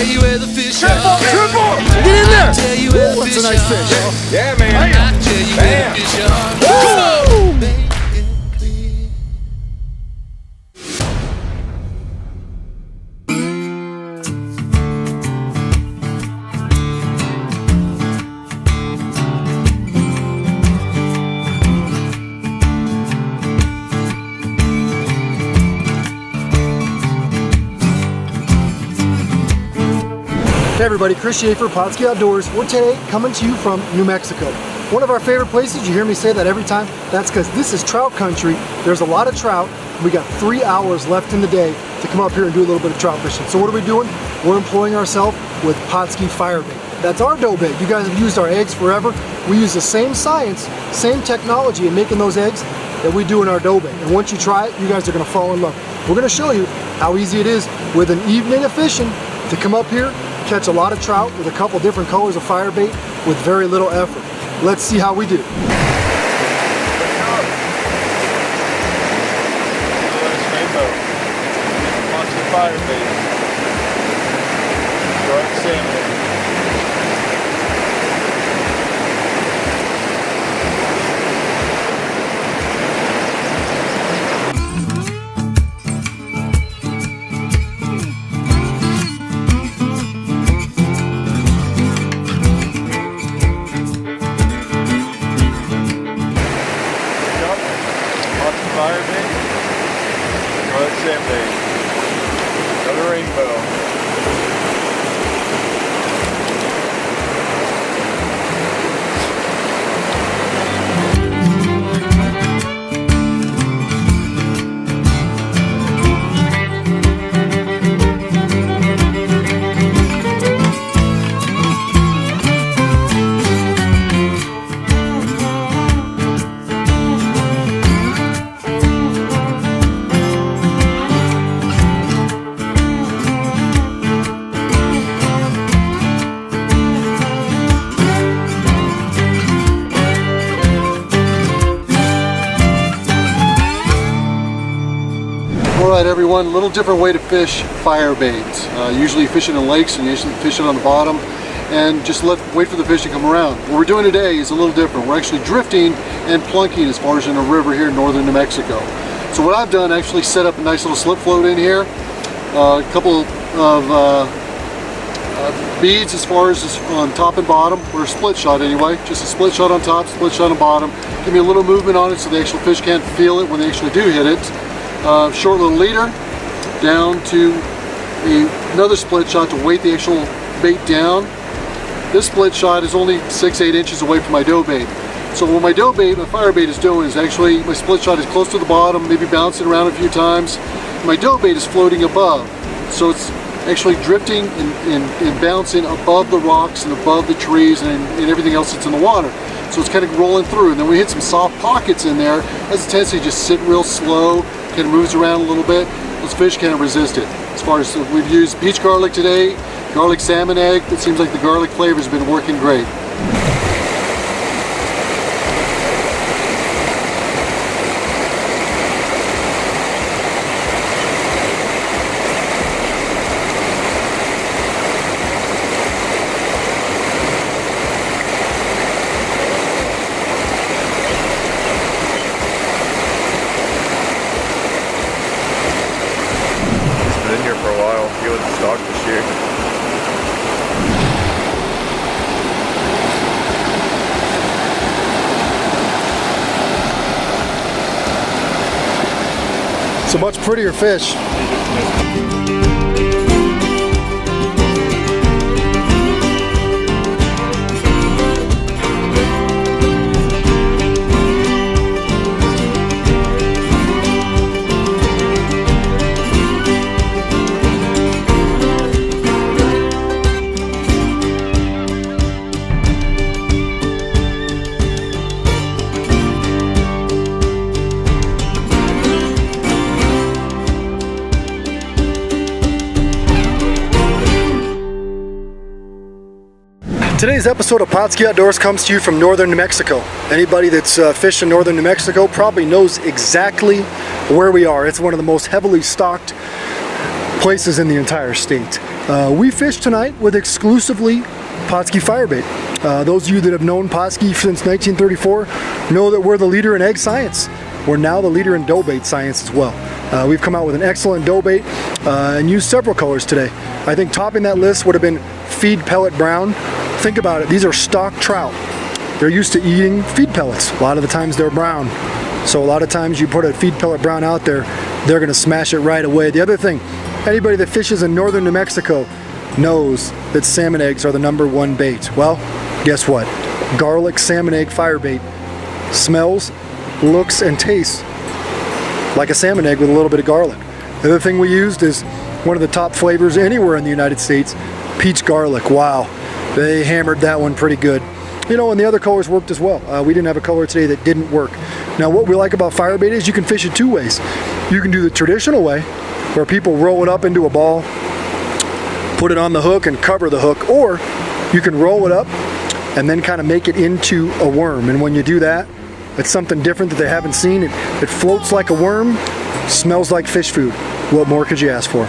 you where the fish are. Careful! Get in there! Ooh, that's a nice fish. Yeah, man. I'll tell you where the fish are. Woo! Hey everybody, Chris Schaefer, Pautzke Outdoors. We're today coming to you from New Mexico. One of our favorite places. You hear me say that every time. That's because this is trout country. There's a lot of trout. We got 3 hours left in the day to come up here and do a little bit of trout fishing. So what are we doing? We're employing ourselves with Pautzke fire bait. That's our dough bait. You guys have used our eggs forever. We use the same science, same technology in making those eggs that we do in our dough bait. And once you try it, you guys are gonna fall in love. We're gonna show you how easy it is with an evening of fishing to come up here, catch a lot of trout with a couple different colors of fire bait with very little effort. Let's see how we do. Fire bait. Trout salmon. Fire bait, trout salmon bait, another rainbow. Alright everyone, a little different way to fish fire bait. Usually you fish it in lakes and you usually fish it on the bottom and just wait for the fish to come around. What we're doing today is a little different. We're actually drifting and plunking as far as in a river here in northern New Mexico. So what I've done, actually set up a nice little slip float in here, a couple of beads as far as on top and bottom, or a split shot anyway, just a split shot on top, split shot on bottom. Give me a little movement on it so the actual fish can't feel it when they actually do hit it. Short little leader down to another split shot to weight the actual bait down. This split shot is only 6-8 inches away from my dough bait. So what my dough bait, my fire bait is doing is actually, my split shot is close to the bottom, maybe bouncing around a few times. My dough bait is floating above. So it's actually drifting and bouncing above the rocks and above the trees and everything else that's in the water. So it's kind of rolling through, and then we hit some soft pockets in there. Has a tendency to just sit real slow, kind of moves around a little bit. Those fish can't resist it. As far as we've used peach garlic today, garlic salmon egg. It seems like the garlic flavor has been working great. Been in here for a while. He wasn't stocked this year. It's a much prettier fish. Today's episode of Pautzke Outdoors comes to you from northern New Mexico. Anybody that's fished in northern New Mexico probably knows exactly where we are. It's one of the most heavily stocked places in the entire state. We fished tonight with exclusively Pautzke firebait. Those of you that have known Pautzke since 1934 know that we're the leader in egg science. We're now the leader in dough bait science as well. We've come out with an excellent dough bait and used several colors today. I think topping that list would have been feed pellet brown. Think about it, these are stock trout. They're used to eating feed pellets. A lot of the times they're brown. So a lot of times you put a feed pellet brown out there, they're gonna smash it right away. The other thing, anybody that fishes in northern New Mexico knows that salmon eggs are the #1 bait. Well, guess what? Garlic salmon egg fire bait smells, looks, and tastes like a salmon egg with a little bit of garlic. The other thing we used is one of the top flavors anywhere in the United States, peach garlic. Wow, they hammered that one pretty good. You know, and the other colors worked as well. We didn't have a color today that didn't work. Now what we like about firebait is you can fish it two ways. You can do the traditional way, where people roll it up into a ball, put it on the hook and cover the hook, or you can roll it up and then kind of make it into a worm. And when you do that, it's something different that they haven't seen. It floats like a worm, smells like fish food. What more could you ask for?